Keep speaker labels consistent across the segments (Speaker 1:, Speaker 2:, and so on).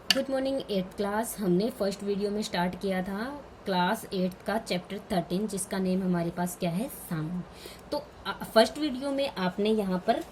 Speaker 1: Good morning eighth class. हमने first video में start किया था क्लास एट्थ का चैप्टर 13 जिसका नेम हमारे पास क्या है, साउंड। तो फर्स्ट वीडियो में आपने यहाँ पर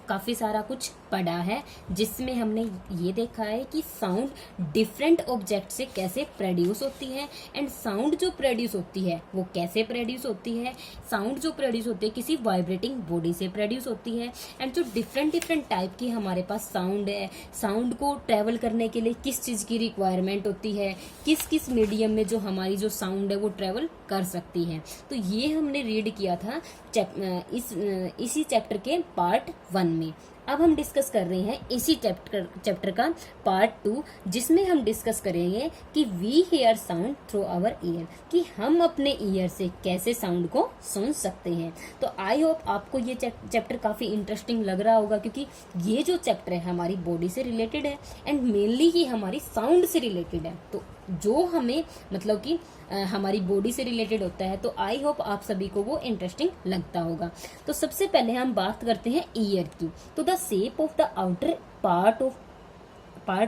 Speaker 1: काफ़ी सारा कुछ पढ़ा है जिसमें हमने ये देखा है कि साउंड डिफरेंट ऑब्जेक्ट से कैसे प्रोड्यूस होती है एंड साउंड जो प्रोड्यूस होती है वो कैसे प्रोड्यूस होती है। साउंड जो प्रोड्यूस होती है किसी वाइब्रेटिंग बॉडी से प्रोड्यूस होती है एंड जो डिफरेंट डिफरेंट टाइप की हमारे पास साउंड है, साउंड को ट्रेवल करने के लिए किस चीज़ की रिक्वायरमेंट होती है, किस किस मीडियम में जो हमारी जो साउंड है वो ट्रेवल कर सकती है। तो ये हमने रीड किया था इसी चैप्टर के पार्ट 1 में। अब हम डिस्कस कर रहे हैं इसी चैप्टर का पार्ट 2 जिसमें हम डिस्कस करेंगे कि we hear sound through our ear, कि हम अपने ईयर से कैसे साउंड को सुन सकते हैं। तो आई होप आपको ये चैप्टर काफ़ी इंटरेस्टिंग लग रहा होगा क्योंकि ये जो चैप्टर है हमारी बॉडी से रिलेटेड है एंड मेनली ये हमारी साउंड से रिलेटेड है। तो जो हमें मतलब कि हमारी बॉडी से रिलेटेड होता है तो आई होप आप सभी को वो इंटरेस्टिंग लगता होगा। तो सबसे पहले हम बात करते हैं ईयर की। तो the shape of the outer part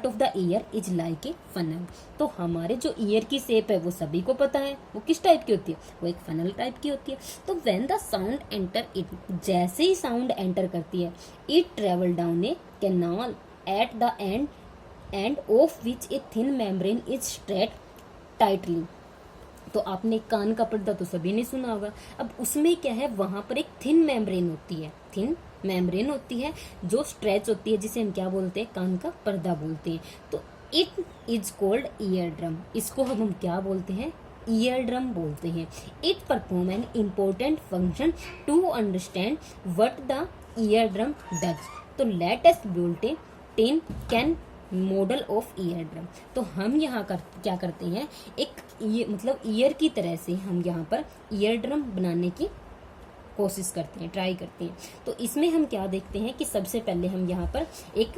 Speaker 1: of the year is like a funnel. तो हमारे जो ईयर की शेप है वो सभी को पता है, वो किस टाइप की होती है, वो एक फनल टाइप की होती है। तो when the sound enter it, जैसे ही साउंड एंटर करती है, it travel down A canal at the end of which a thin membrane is straight tightly. तो आपने कान का पर्दा तो सभी ने सुना होगा। अब उसमें क्या है, वहां पर एक थिन मेम्ब्रेन होती है जो स्ट्रेच होती है, जिसे हम क्या बोलते हैं, कान का पर्दा बोलते हैं। तो it is called ear drum. इसको हम क्या बोलते हैं, ईयर ड्रम बोलते हैं। It perform an important function to understand what the ear drum does. तो let us build a 10 can model of ear drum. तो हम यहाँ क्या करते हैं, एक ये मतलब ईयर की तरह से हम यहाँ पर ईयर ड्रम बनाने की कोशिश करते हैं, ट्राई करते हैं। तो इसमें हम क्या देखते हैं कि सबसे पहले हम यहाँ पर एक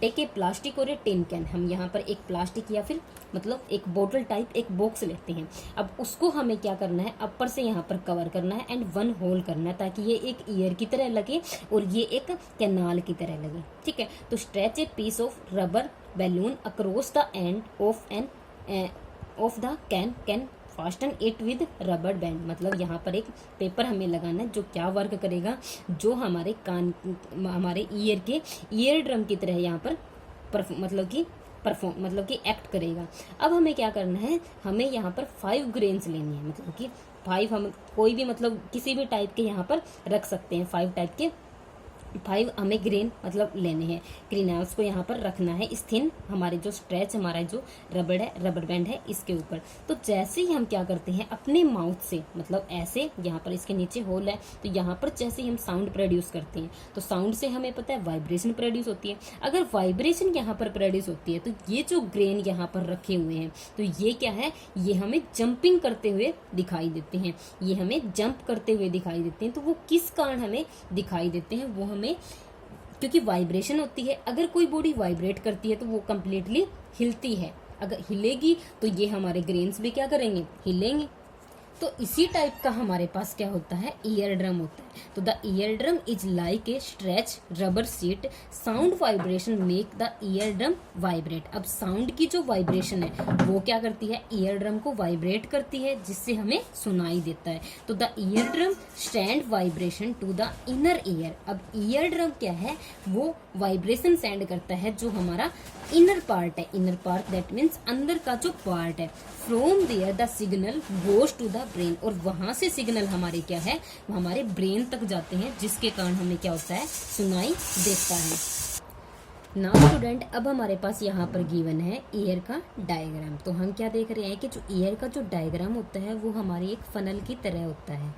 Speaker 1: टेक ए प्लास्टिक और ए टिन कैन, हम यहाँ पर एक प्लास्टिक या फिर मतलब एक बोतल टाइप एक बॉक्स लेते हैं। अब उसको हमें क्या करना है, अपर से यहाँ पर कवर करना है एंड 1 होल करना है ताकि ये एक ईयर की तरह लगे और ये एक कैनाल की तरह लगे। ठीक है। तो stretch a piece of rubber balloon across the end of the can fasten it with rubber band. मतलब यहाँ पर एक पेपर हमें लगाना है जो क्या वर्क करेगा, जो हमारे ईयर के ईयर ड्रम की तरह यहाँ पर मतलब कि एक्ट करेगा। अब हमें क्या करना है, हमें यहाँ पर 5 ग्रेन्स लेनी है, मतलब कि 5 हम कोई भी मतलब किसी भी टाइप के यहाँ पर रख सकते हैं। 5 टाइप के 5 हमें ग्रेन मतलब लेने हैं, ग्रीन को यहाँ पर रखना है इस थिन हमारे जो स्ट्रेच हमारा जो रबर बैंड है इसके ऊपर। तो जैसे ही हम क्या करते हैं अपने माउथ से, मतलब ऐसे यहाँ पर इसके नीचे होल है, तो यहाँ पर जैसे ही हम साउंड प्रोड्यूस करते हैं तो साउंड से हमें पता है वाइब्रेशन प्रोड्यूस होती है। अगर वाइब्रेशन यहाँ पर प्रोड्यूस होती है तो ये जो ग्रेन यहाँ पर रखे हुए हैं तो ये क्या है, ये हमें जंपिंग करते हुए दिखाई देते हैं, ये हमें जंप करते हुए दिखाई देते हैं। तो वो किस कारण हमें दिखाई देते हैं, वो हमें क्योंकि वाइब्रेशन होती है। अगर कोई बॉडी वाइब्रेट करती है तो वो कंप्लीटली हिलती है, अगर हिलेगी तो ये हमारे ग्रेन्स भी क्या करेंगे, हिलेंगे। तो इसी टाइप का हमारे पास क्या होता है, ईयर ड्रम होता है। तो the ear drum is like a stretch rubber seat, sound vibration make the ear drum vibrate. अब साउंड की जो वाइब्रेशन है वो क्या करती है, ईयर ड्रम को वाइब्रेट करती है जिससे हमें सुनाई देता है। तो the ear drum stand vibration to the inner ear. अब ईयर ड्रम क्या है, वो वाइब्रेशन सेंड करता है जो हमारा इनर पार्ट है, इनर पार्ट दैट मीन्स अंदर का जो पार्ट है। From there the signal goes to the brain, और वहां से सिग्नल हमारे क्या है, हमारे ब्रेन तक जाते हैं जिसके कारण हमें क्या होता है, सुनाई देता है। नाउ स्टूडेंट, अब हमारे पास यहाँ पर गिवन है ईयर का डायग्राम। तो हम क्या देख रहे हैं कि जो ईयर का जो डायग्राम होता है वो हमारी एक फनल की तरह होता है।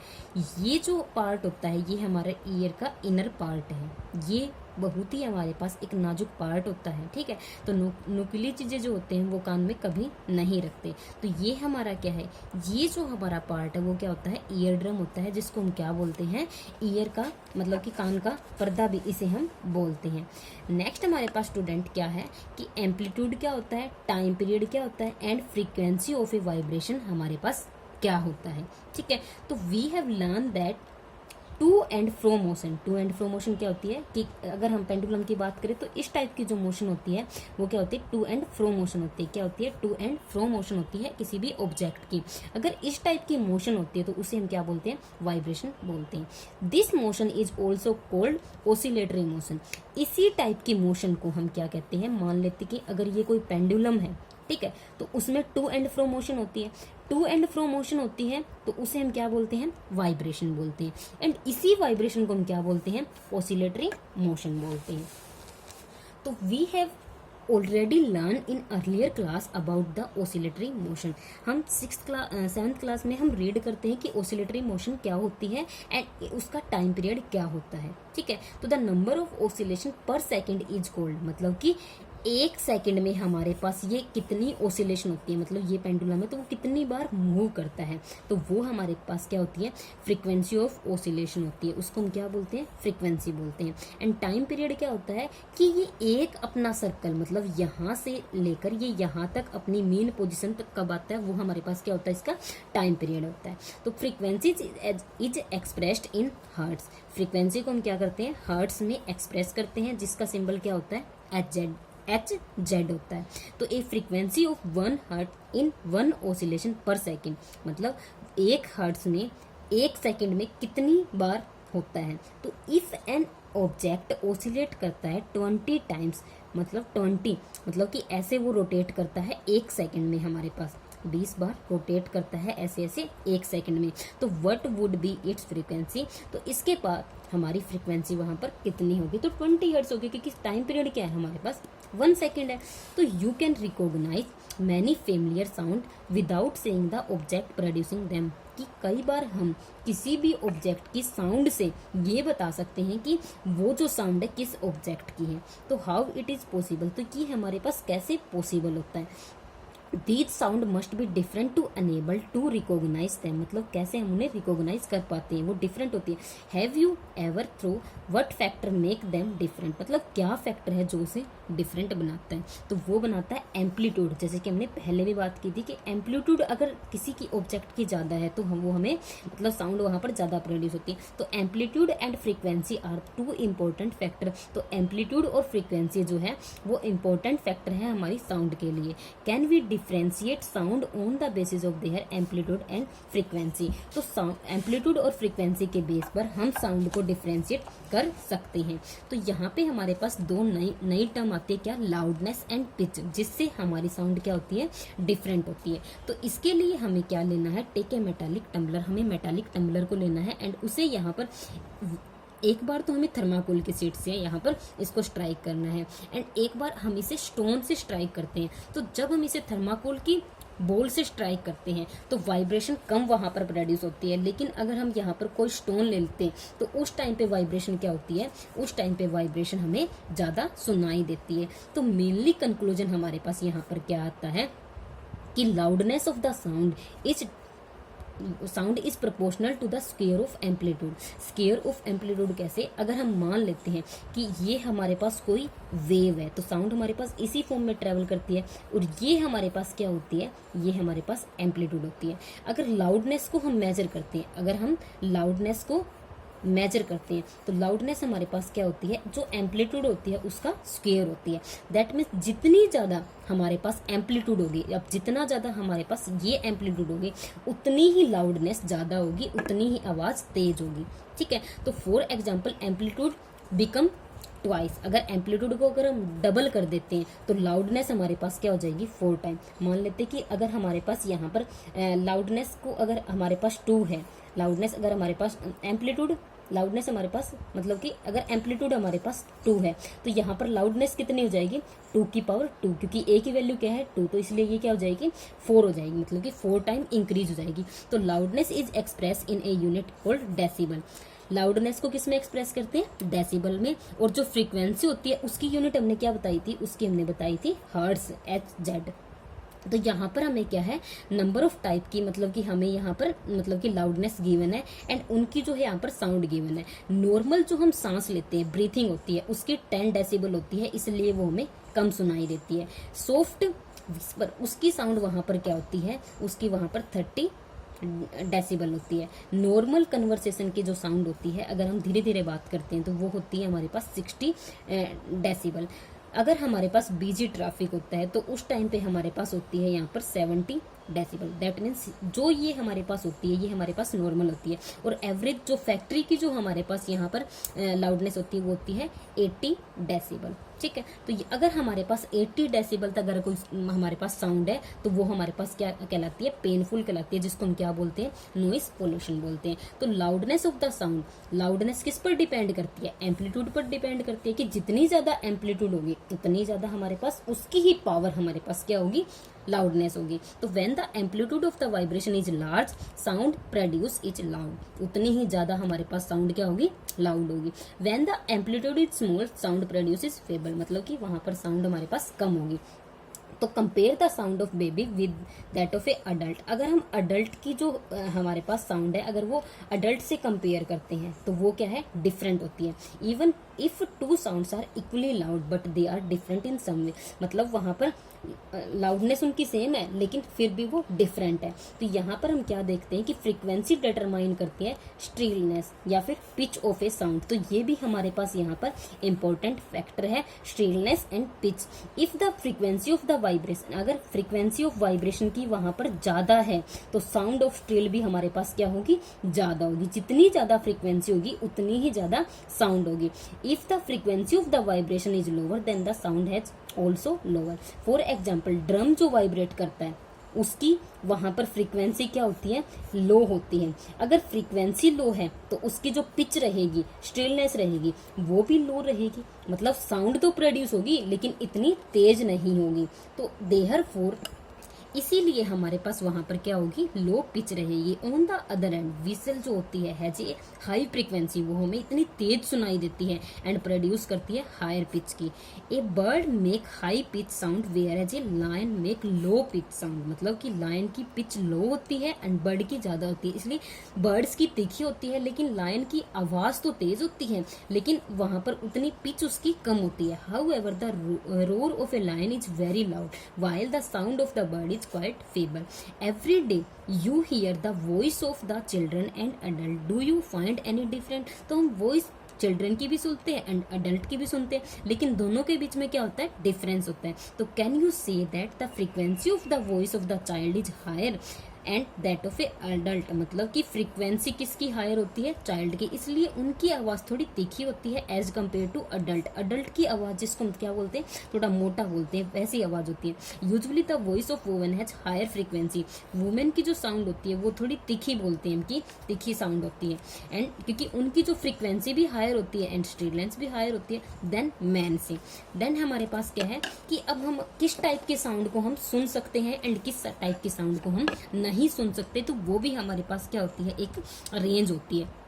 Speaker 1: ये जो पार्ट होता है ये हमारे ईयर का इनर पार्ट है, ये बहुत ही हमारे पास एक नाजुक पार्ट होता है। ठीक है। तो नुकीली चीज़ें जो होते हैं वो कान में कभी नहीं रखते। तो ये हमारा क्या है, ये जो हमारा पार्ट है वो क्या होता है, ईयर ड्रम होता है, जिसको हम क्या बोलते हैं, ईयर का मतलब कि कान का पर्दा भी इसे हम बोलते हैं। नेक्स्ट हमारे पास स्टूडेंट क्या है कि एम्पलीट्यूड क्या होता है, टाइम पीरियड क्या होता है and frequency of a vibration हमारे पास क्या होता है। ठीक है। तो we have learn that to and fro motion, to and fro motion क्या होती है कि अगर हम पेंडुलम की बात करें तो इस टाइप की जो मोशन होती है वो क्या होती है, टू एंड फ्रो मोशन होती है। क्या होती है, टू एंड फ्रो मोशन होती है किसी भी ऑब्जेक्ट की। अगर इस टाइप की मोशन होती है तो उसे हम क्या बोलते हैं, वाइब्रेशन बोलते हैं। This motion is also called oscillatory motion. इसी टाइप की मोशन को हम क्या कहते हैं, मान लेते कि अगर ये कोई पेंडुलम है, ठीक है, तो उसमें टू एंड फ्रो मोशन होती है, टू एंड फ्रो मोशन होती है तो उसे हम क्या बोलते हैं, वाइब्रेशन बोलते हैं। एंड इसी वाइब्रेशन को हम क्या बोलते हैं, ओसिलेटरी मोशन बोलते हैं। तो we have already learn in earlier class about the oscillatory motion. हम सेवन्थ क्लास में हम रीड करते हैं कि ओसिलेटरी मोशन क्या होती है एंड उसका टाइम पीरियड क्या होता है, ठीक है। तो the number of oscillation per second is called, मतलब कि एक सेकंड में हमारे पास ये कितनी ओसिलेशन होती है, मतलब ये पेंडुलम है तो वो कितनी बार मूव करता है, तो वो हमारे पास क्या होती है, फ्रीक्वेंसी ऑफ ओसिलेशन होती है। उसको हम क्या बोलते हैं, फ्रीक्वेंसी बोलते हैं। एंड टाइम पीरियड क्या होता है कि ये एक अपना सर्कल, मतलब यहाँ से लेकर ये यहाँ तक अपनी मेन पोजिशन तक कब आता है, वो हमारे पास क्या होता है, इसका टाइम पीरियड होता है। तो frequency is expressed in hertz. Frequency को हम क्या करते हैं, हर्ट्स में एक्सप्रेस करते हैं, जिसका सिंबल क्या होता है, एच जेड होता है। तो a frequency of 1 hertz in 1 oscillation per second, मतलब 1 हर्ट्स में 1 सेकेंड में कितनी बार होता है। तो इफ एन ऑब्जेक्ट ओसिलेट करता है 20 टाइम्स, मतलब 20, मतलब कि ऐसे वो रोटेट करता है 1 सेकेंड में, हमारे पास 20 बार रोटेट करता है ऐसे ऐसे 1 सेकेंड में, तो what would be it's frequency. तो इसके बाद हमारी फ्रीक्वेंसी वहां पर कितनी होगी, तो 20 हर्ट्ज होगी, क्योंकि टाइम पीरियड क्या है हमारे पास, 1 सेकेंड है। तो you can recognise many familiar sound without saying the object producing them, कि कई बार हम किसी भी ऑब्जेक्ट की साउंड से ये बता सकते हैं कि वो जो साउंड है किस ऑब्जेक्ट की है। तो हाउ इट इज पॉसिबल, तो ये हमारे पास कैसे पॉसिबल होता है। These sound must be different to enable to recognize them, मतलब कैसे हम उन्हें रिकॉग्नाइज कर पाते हैं, वो डिफरेंट होती है। Have you ever through what factor make them different, मतलब क्या फैक्टर है जो उसे डिफरेंट बनाता है, तो वो बनाता है एम्पलीट्यूड। जैसे कि हमने पहले भी बात की थी कि एम्पलीट्यूड अगर किसी की ऑब्जेक्ट की ज़्यादा है तो वो हमें मतलब साउंड वहाँ पर ज़्यादा प्रोड्यूस होती है। तो amplitude and frequency are 2 important factor. तो एम्पलीट्यूड और फ्रीक्वेंसी जो है वो इंपॉर्टेंट फैक्टर है हमारी साउंड के लिए। Can we differentiate sound on the basis of their amplitude and frequency, तो एम्पलीट्यूड और फ्रीक्वेंसी के बेस पर हम साउंड को डिफ्रेंशिएट कर सकते हैं। तो यहाँ पे हमारे पास दो नई टर्म आती है, क्या, लाउडनेस एंड पिच, जिससे हमारी साउंड क्या होती है, डिफरेंट होती है। तो इसके लिए हमें क्या लेना है, टेक ए मेटालिक टम्बलर, हमें मेटालिक टम्बलर को लेना है एंड उसे यहाँ पर एक बार तो हमें थर्माकोल की शीट से यहाँ पर इसको स्ट्राइक करना है एंड एक बार हम इसे स्टोन से स्ट्राइक करते हैं। तो जब हम इसे थर्माकोल की बॉल से स्ट्राइक करते हैं तो वाइब्रेशन कम वहाँ पर प्रोड्यूस होती है, लेकिन अगर हम यहाँ पर कोई स्टोन ले लेते हैं तो उस टाइम पे वाइब्रेशन क्या होती है, उस टाइम पे वाइब्रेशन हमें ज़्यादा सुनाई देती है। तो मेनली कंक्लूजन हमारे पास यहाँ पर क्या आता है कि loudness of the sound is proportional to the square of amplitude. Square of amplitude कैसे, अगर हम मान लेते हैं कि ये हमारे पास कोई वेव है तो साउंड हमारे पास इसी फॉर्म में ट्रेवल करती है और ये हमारे पास क्या होती है, ये हमारे पास एम्पलीट्यूड होती है। अगर लाउडनेस को हम मेजर करते हैं, अगर हम लाउडनेस को मेजर करते हैं तो लाउडनेस हमारे पास क्या होती है, जो एम्पलीट्यूड होती है उसका स्क्वायर होती है। दैट मीन्स जितनी ज़्यादा हमारे पास एम्पलीट्यूड होगी, अब जितना ज़्यादा हमारे पास ये एम्पलीट्यूड होगी उतनी ही लाउडनेस ज़्यादा होगी, उतनी ही आवाज़ तेज होगी, ठीक है। तो for example amplitude become twice, अगर एम्पलीट्यूड को अगर हम डबल कर देते हैं तो लाउडनेस हमारे पास क्या हो जाएगी, 4 टाइम। मान लेते हैं कि अगर हमारे पास यहाँ पर लाउडनेस को अगर हमारे पास 2 है, लाउडनेस अगर हमारे पास एम्पलीट्यूड, लाउडनेस हमारे पास मतलब कि अगर एम्पलीट्यूड हमारे पास 2 है तो यहाँ पर लाउडनेस कितनी हो जाएगी, 2 की पावर 2, क्योंकि ए की वैल्यू क्या है 2, तो इसलिए ये क्या हो जाएगी 4 हो जाएगी, मतलब कि 4 टाइम इंक्रीज हो जाएगी। तो loudness is express in a unit called decibel. Loudness को किस में एक्सप्रेस करते हैं, डेसिबल में। और जो फ्रीक्वेंसी होती है उसकी यूनिट हमने क्या बताई थी, उसकी हमने बताई थी हर्ट्ज, HZ। तो यहाँ पर हमें क्या है, नंबर ऑफ टाइप की, मतलब कि हमें यहाँ पर मतलब कि लाउडनेस गिवन है एंड उनकी जो है यहाँ पर साउंड गिवन है। नॉर्मल जो हम सांस लेते हैं, ब्रीथिंग होती है, उसकी 10 डेसिबल होती है, इसलिए वो हमें कम सुनाई देती है। सॉफ्ट विस्पर उसकी साउंड वहाँ पर क्या होती है, उसकी वहाँ पर 30 डेसिबल होती है। नॉर्मल कन्वर्सेशन की जो साउंड होती है, अगर हम धीरे धीरे बात करते हैं तो वो होती है हमारे पास 60 डेसिबल। अगर हमारे पास बिजी ट्रैफिक होता है तो उस टाइम पे हमारे पास होती है यहाँ पर 70 डेसिबल। दैट मीन्स जो ये हमारे पास होती है ये हमारे पास नॉर्मल होती है, और एवरेज जो फैक्ट्री की जो हमारे पास यहाँ पर लाउडनेस होती है वो होती है 80 डेसिबल। ठीक है, तो अगर हमारे पास 80 डेसिबल तक अगर कोई हमारे पास साउंड है तो वो हमारे पास क्या कहलाती है, पेनफुल कहलाती है, जिसको हम क्या बोलते हैं, नॉइस पोल्यूशन बोलते हैं। तो loudness of the sound, loudness किस पर डिपेंड करती है, एम्पलीट्यूड पर डिपेंड करती है, कि जितनी ज्यादा एम्पलीट्यूड होगी उतनी ज्यादा हमारे पास उसकी ही पावर हमारे पास क्या होगी, लाउडनेस होगी। तो when the amplitude of the vibration is large, sound produce is loud, उतनी ही ज्यादा हमारे पास साउंड क्या होगी, लाउड होगी। When the amplitude is small, sound produce is fable, मतलब कि वहां पर साउंड हमारे पास कम होगी। तो compare the sound of baby with that of a adult. अगर हम अडल्ट की जो हमारे पास साउंड है अगर वो अडल्ट से कंपेयर करते हैं तो वो क्या है, डिफरेंट होती है। Even if two sounds are equally loud but they are different in some way, मतलब वहां पर लाउडनेस उनकी सेम है लेकिन फिर भी वो डिफरेंट है। तो यहाँ पर हम क्या देखते हैं कि फ्रीक्वेंसी डिटरमाइन करती है स्ट्रीलनेस या फिर पिच ऑफ ए साउंड। तो ये भी हमारे पास यहाँ पर इंपॉर्टेंट फैक्टर है, shrillness and pitch. If the frequency of the vibration, अगर फ्रीक्वेंसी ऑफ वाइब्रेशन की वहां पर ज्यादा है तो साउंड ऑफ स्ट्रील भी हमारे पास क्या होगी, ज्यादा होगी। जितनी ज्यादा फ्रीक्वेंसी होगी उतनी ही ज्यादा साउंड होगी। If the frequency of the vibration is lower than the sound has also lower. For example, drum जो वाइब्रेट करता है उसकी वहां पर फ्रीक्वेंसी क्या होती है, लो होती है। अगर फ्रीक्वेंसी लो है तो उसकी जो पिच रहेगी, स्ट्रिलनेस रहेगी, वो भी लो रहेगी, मतलब साउंड तो प्रोड्यूस होगी लेकिन इतनी तेज नहीं होगी। तो देयरफॉर इसीलिए हमारे पास वहां पर क्या होगी, लो पिच रहेगी। On the other and whistle जो होती है जी हाई फ्रीक्वेंसी, वो हमें इतनी तेज सुनाई देती है एंड प्रोड्यूस करती है हायर पिच की। A bird make high pitch sound whereas a lion make low pitch sound, मतलब कि लायन की पिच लो होती है एंड बर्ड की ज्यादा होती है। इसलिए बर्ड्स की तीखी होती है लेकिन लायन की आवाज तो तेज होती है लेकिन वहां पर उतनी पिच उसकी कम होती है। However the roar of a lion is very loud while the sound of the bird is quite feeble. Every day you hear the voice of the children and adult. Do you find any different? तो हम voice children की भी सुनते हैं and adult की भी सुनते हैं, लेकिन दोनों के बीच में क्या होता है, डिफरेंस होता है। तो can you say that the frequency of the voice of the child is higher and that of a adult, मतलब कि फ्रीक्वेंसी किसकी हायर होती है, चाइल्ड की, इसलिए उनकी आवाज थोड़ी तीखी होती है as compare to adult. Adult की आवाज जिसको हम क्या बोलते हैं, थोड़ा मोटा बोलते हैं, वैसी आवाज होती है। Usually the voice of women has higher frequency, women की जो साउंड होती है वो थोड़ी तीखी बोलते हैं, उनकी तीखी साउंड होती है एंड क्योंकि उनकी जो फ्रीक्वेंसी भी हायर होती है एंड स्ट्रीलेंस भी हायर होती है देन मैन से। देन हमारे पास क्या है कि अब हम किस टाइप के साउंड को हम सुन सकते हैं एंड किस टाइप के साउंड को हम नहीं सुन सकते, तो वो भी हमारे पास क्या होती है, एक रेंज होती है।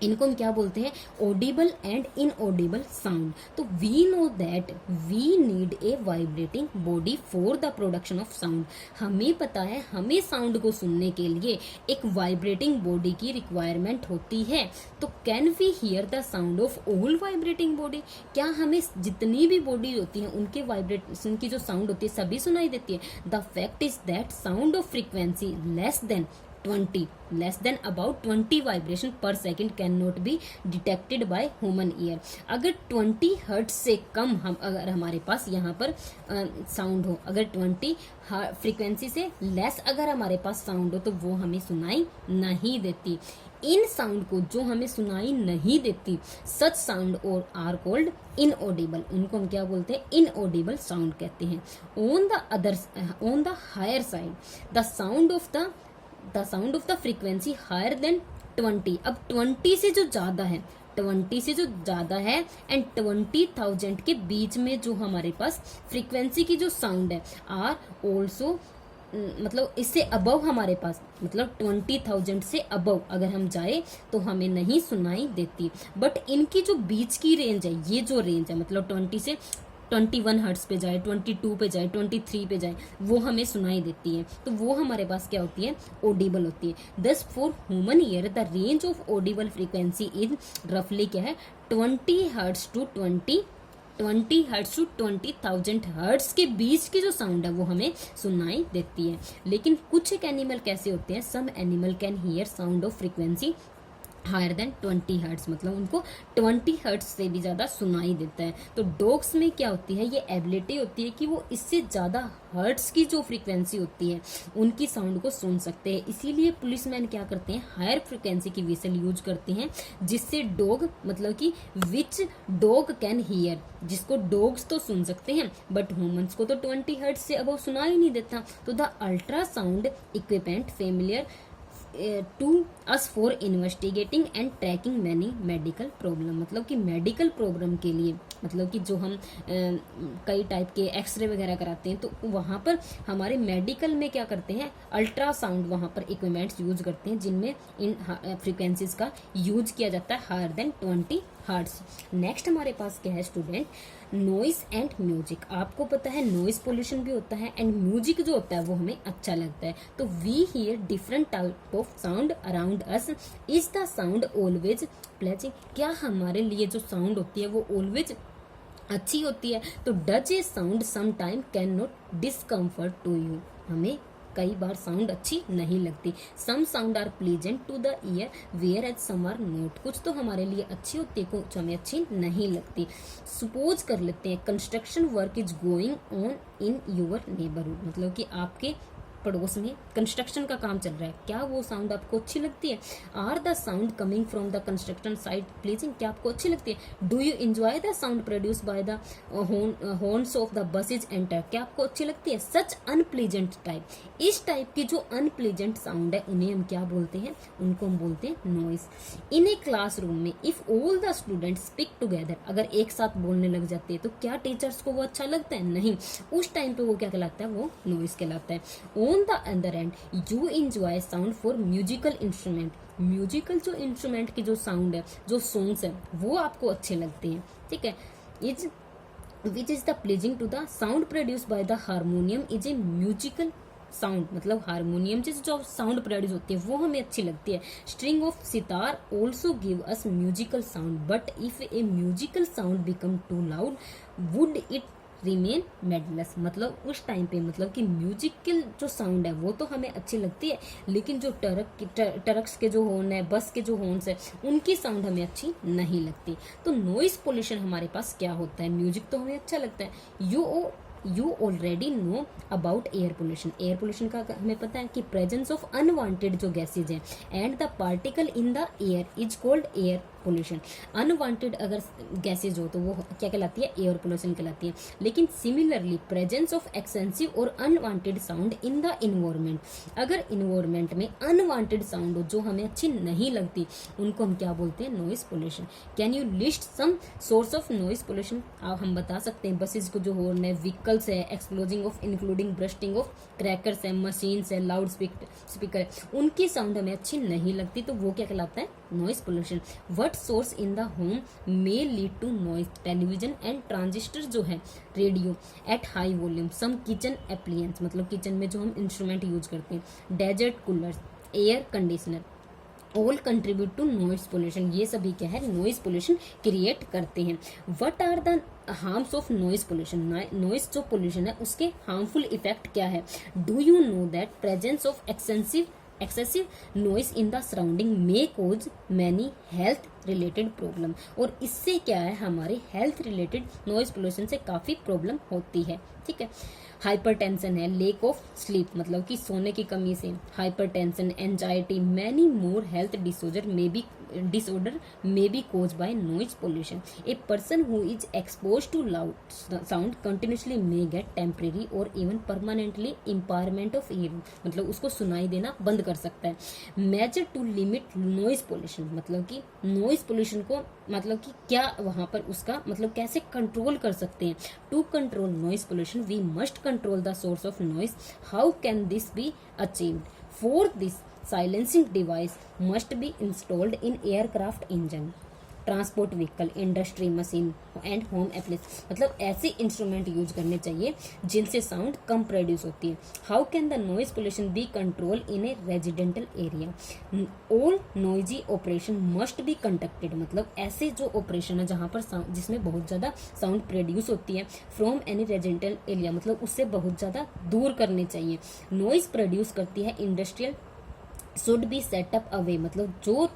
Speaker 1: इनको हम क्या बोलते हैं, ऑडिबल एंड इनऑडिबल साउंड। तो we know that we need a vibrating body for the production of sound. हमें पता है हमें साउंड को सुनने के लिए एक वाइब्रेटिंग बॉडी की रिक्वायरमेंट होती है। तो can we hear the sound of all vibrating body, क्या हमें जितनी भी बॉडी होती है उनके वाइब्रेशन की जो साउंड होती है सभी सुनाई देती है। The fact is that sound of frequency less than about 20 vibration per second can not be detected by human ear. अगर 20 हर्ट्ज से कम हम अगर हमारे पास यहाँ पर साउंड हो, अगर 20 फ्रीक्वेंसी से लेस अगर हमारे पास साउंड हो तो वो हमें सुनाई नहीं देती। इन साउंड को जो हमें सुनाई नहीं देती, सच साउंड और आर कॉल्ड इनऑडिबल, उनको हम क्या बोलते हैं, इनऑडिबल साउंड कहते हैं। On the higher side the sound of the frequency higher than 20। अब 20 से जो ज्यादा है, 20 से जो ज्यादा है एंड 20,000 के बीच में जो हमारे पास फ्रीक्वेंसी की जो साउंड है आर ऑल्सो, मतलब इससे अबव हमारे पास, मतलब 20,000 से अबव अगर हम जाए तो हमें नहीं सुनाई देती। बट इनकी जो बीच की रेंज है, ये जो रेंज है मतलब 20 से 21 हर्ट्ज पे जाए, 22 पे जाए, 23 पे जाए, वो हमें सुनाई देती है। तो वो हमारे पास क्या होती है, ऑडिबल होती है। Thus for human ear the range of audible frequency is रफली क्या है, 20 hertz to 20 20 hertz to 20,000 hertz के बीच की जो साउंड है वो हमें सुनाई देती है। लेकिन कुछ एक एनिमल कैसे होते हैं, some animal can hear sound of frequency higher than 20 hertz, मतलब उनको 20 हर्ट्ज से भी ज़्यादा सुनाई देता है। तो डॉग्स में क्या होती है, ये एबिलिटी होती है कि वो इससे ज़्यादा हर्ट्ज की जो फ्रीक्वेंसी होती है उनकी साउंड को सुन सकते हैं। इसीलिए पुलिसमैन क्या करते हैं, हायर फ्रीक्वेंसी की विसल यूज करते हैं, जिससे डॉग मतलब कि विच डॉग कैन हियर, जिसको डॉग्स तो सुन सकते हैं बट ह्यूमंस को तो 20 हर्ट्ज से अब सुना ही नहीं देता। तो the ultrasound equipment familiar to us for investigating and tracking many medical problem, मतलब कि मेडिकल प्रॉब्लम के लिए, मतलब कि जो हम कई टाइप के एक्सरे वगैरह कराते हैं तो वहाँ पर हमारे मेडिकल में क्या करते हैं, अल्ट्रासाउंड वहाँ पर इक्विपमेंट्स यूज करते हैं जिनमें इन फ्रिक्वेंसीज का यूज किया जाता है हायर देन 20 हर्ट्ज। नेक्स्ट हमारे पास क्या है स्टूडेंट, नॉइस एंड म्यूजिक। आपको पता है नॉइस पोल्यूशन भी होता है एंड म्यूजिक जो होता है वो हमें अच्छा लगता है। तो we hear different type of sound around us, is the sound always pleasing, क्या हमारे लिए जो साउंड होती है वो ऑलवेज अच्छी होती है। तो does a sound some time can not discomfort to you, हमें कई बार साउंड अच्छी नहीं लगती। Some sound are pleasant to the ear whereas some are not, कुछ तो हमारे लिए अच्छी होती है कुछ हमें अच्छी नहीं लगती। सपोज कर लेते हैं construction work is going on in your neighbourhood, मतलब कि आपके पड़ोस में कंस्ट्रक्शन का काम चल रहा है, क्या वो साउंड आपको अच्छी लगती है। Are the sound coming from the construction site pleasing, क्या आपको अच्छी लगती है। Do you enjoy the sound produce by the horns of the buses enter, क्या आपको अच्छी लगती है। सच अनप्लीजेंट टाइप, इस टाइप की जो अनप्लीजेंट साउंड है उन्हें हम क्या बोलते हैं, उनको हम बोलते हैं नॉइस। इन ए क्लासरूम में if all the student speak together, अगर एक साथ बोलने लग जाते हैं तो क्या टीचर्स को वो अच्छा लगता है, नहीं, उस टाइम पे वो क्या कहलाता है, वो नॉइस कहलाता है। On the other end, you enjoy sound for musical instrument, musical जो इंस्ट्रूमेंट की जो साउंड है, जो सॉन्ग्स है वो आपको अच्छे लगते हैं, ठीक है। Is which is the pleasing to the sound produce by the harmonium is a musical sound, मतलब हारमोनियम से जो साउंड प्रोड्यूस होती है वो हमें अच्छी लगती है। String of sitar also give us musical sound but if a musical sound become too loud would it remain मेडलेस, मतलब उस टाइम पे मतलब कि म्यूजिकल जो साउंड है वो तो हमें अच्छी लगती है, लेकिन जो ट्रक्स के जो हॉर्न है, बस के जो हॉर्न्स है, उनकी साउंड हमें अच्छी नहीं लगती। तो नॉइस पोल्यूशन हमारे पास क्या होता है, म्यूजिक तो हमें अच्छा लगता है। You already know about air pollution, air pollution का हमें पता है कि प्रेजेंस ऑफ अनवांटेड जो गैसेज है and the particle in the air is called air pollution. Unwanted अगर गैसेज हो तो वो क्या कहलाती है, एयर पोल्यूशन कहलाती है। लेकिन सिमिलरली प्रेजेंस ऑफ एक्सटेंसिव और unwanted sound in the environment, अगर इन्वायरमेंट में अनवांटेड साउंड हो जो हमें अच्छी नहीं लगती उनको हम क्या बोलते हैं, noise pollution. Can you list some source of noise pollution, हम बता सकते हैं बसेज को जो हॉर्न है, व्हीकल्स है, exploding of including bursting of crackers है, मशीन्स है, लाउड स्पीकर है, उनकी साउंड हमें अच्छी नहीं लगती तो वो क्या कहलाता है, noise pollution. What source in the home may lead to noise, television and transistor जो है, radio at high volume, some kitchen appliances, मतलब किचन में जो हम इंस्ट्रूमेंट यूज करते हैं, desert cooler, air conditioner, all contribute to noise pollution, ये सभी क्या है, नॉइस पोल्यूशन क्रिएट करते हैं। What are the harms of noise pollution, noise जो पोल्यूशन है उसके हार्मफुल इफेक्ट क्या है। Do you know that presence of excessive noise in the surrounding may cause many health related problem, और इससे क्या है, हमारे हेल्थ रिलेटेड नॉइस पोल्यूशन से काफी प्रॉब्लम होती है, ठीक है। हाइपरटेंशन है, लेक ऑफ स्लीप, मतलब कि सोने की कमी से hypertension, anxiety, many more health disorder may be caused by noise pollution. A person who is exposed to loud sound continuously may get temporary or even permanently impairment of hearing, मतलब उसको सुनाई देना बंद कर सकता है। Measure to limit noise pollution, मतलब कि noise pollution को मतलब कि क्या वहाँ पर उसका मतलब कैसे कंट्रोल कर सकते हैं। To control noise pollution we must control the source of noise. How can this be achieved? For this silencing device must be installed in aircraft engine, transport vehicle, industry, machine and home appliance, मतलब ऐसे instrument use करने चाहिए जिनसे sound कम produce होती है। How can the noise pollution be control in a residential area? All noisy operation must be conducted, मतलब ऐसे जो ऑपरेशन है जहां पर जिसमें बहुत ज्यादा साउंड प्रोड्यूस होती है फ्रॉम एनी रेजिडेंटल एरिया, मतलब उससे बहुत ज्यादा दूर करनी चाहिए। नॉइज प्रोड्यूस करती है industrial should be set up away, मतलब जो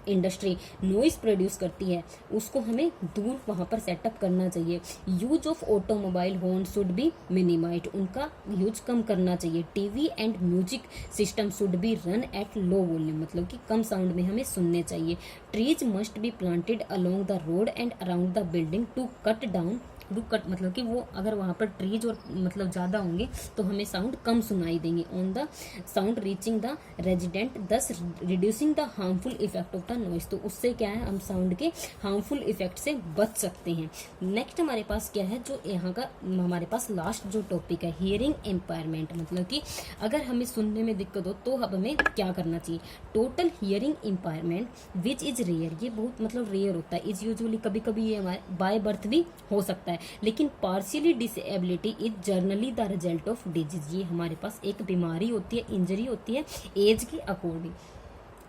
Speaker 1: इंडस्ट्री नॉइज प्रोड्यूस करती है उसको हमें दूर वहां पर सेटअप करना चाहिए। Use of automobile horn should be minimised, उनका यूज कम करना चाहिए। TV and music system should be run at low volume, मतलब कि कम साउंड में हमें सुनने चाहिए। Trees must be planted along the road and around the building to cut down, मतलब कि वो अगर वहां पर ट्रीज और मतलब ज्यादा होंगे तो हमें साउंड कम सुनाई देंगे। On the sound reaching the resident thus reducing the harmful effect of the noise, तो उससे क्या है हम साउंड के हार्मफुल इफेक्ट से बच सकते हैं। नेक्स्ट हमारे पास क्या है, जो यहाँ का हमारे पास लास्ट जो टॉपिक है हियरिंग एम्पायरमेंट, मतलब कि अगर हमें सुनने में दिक्कत हो तो अब हमें क्या करना चाहिए। Total hearing impairment which is rare, ये बहुत मतलब रेयर होता है, इज यूजुअली कभी कभी ये हमारे बाय बर्थ भी हो सकता है, लेकिन partially disability is generally the result of disease, ये हमारे पास एक बीमारी होती है, इंजरी होती है एज के according.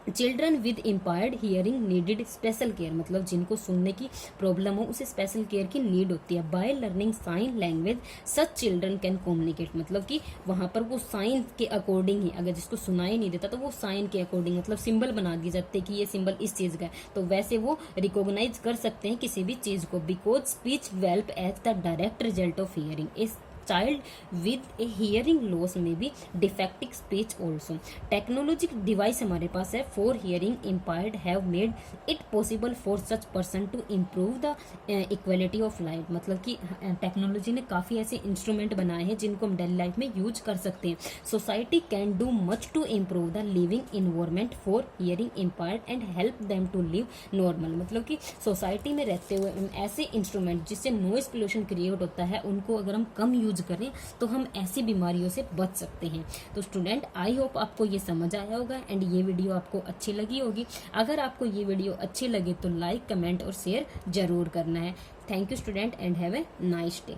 Speaker 1: Children with impaired hearing needed special care, मतलब जिनको सुनने की प्रॉब्लम हो उसे स्पेशल केयर की नीड होती है। By learning sign language such children can communicate, मतलब कि वहां पर वो साइन के अकॉर्डिंग ही, अगर जिसको सुनाई नहीं देता तो वो साइन के अकॉर्डिंग मतलब सिंबल बना दिए जाते हैं कि ये सिंबल इस चीज का है, तो वैसे वो रिकॉग्नाइज कर सकते हैं किसी भी चीज को। Because speech develop as the direct result of hearing, इस child with a hearing loss में भी defective speech also. Technological device हमारे पास है for hearing impaired have made it possible for such person to improve the quality of life, मतलब कि technology ने काफ़ी ऐसे इंस्ट्रूमेंट बनाए हैं जिनको हम डेली लाइफ में यूज कर सकते हैं। Society can do much to improve the living environment for hearing impaired and help them to live normal, मतलब कि सोसाइटी में रहते हुए हम ऐसे इंस्ट्रूमेंट जिससे नॉइज पोल्यूशन क्रिएट होता है उनको अगर हम कम यूज करें तो हम ऐसी बीमारियों से बच सकते हैं। तो स्टूडेंट आई होप आपको ये समझ आया होगा एंड ये वीडियो आपको अच्छी लगी होगी। अगर आपको ये वीडियो अच्छी लगे तो लाइक, कमेंट और शेयर जरूर करना है। Thank you student and have a nice day.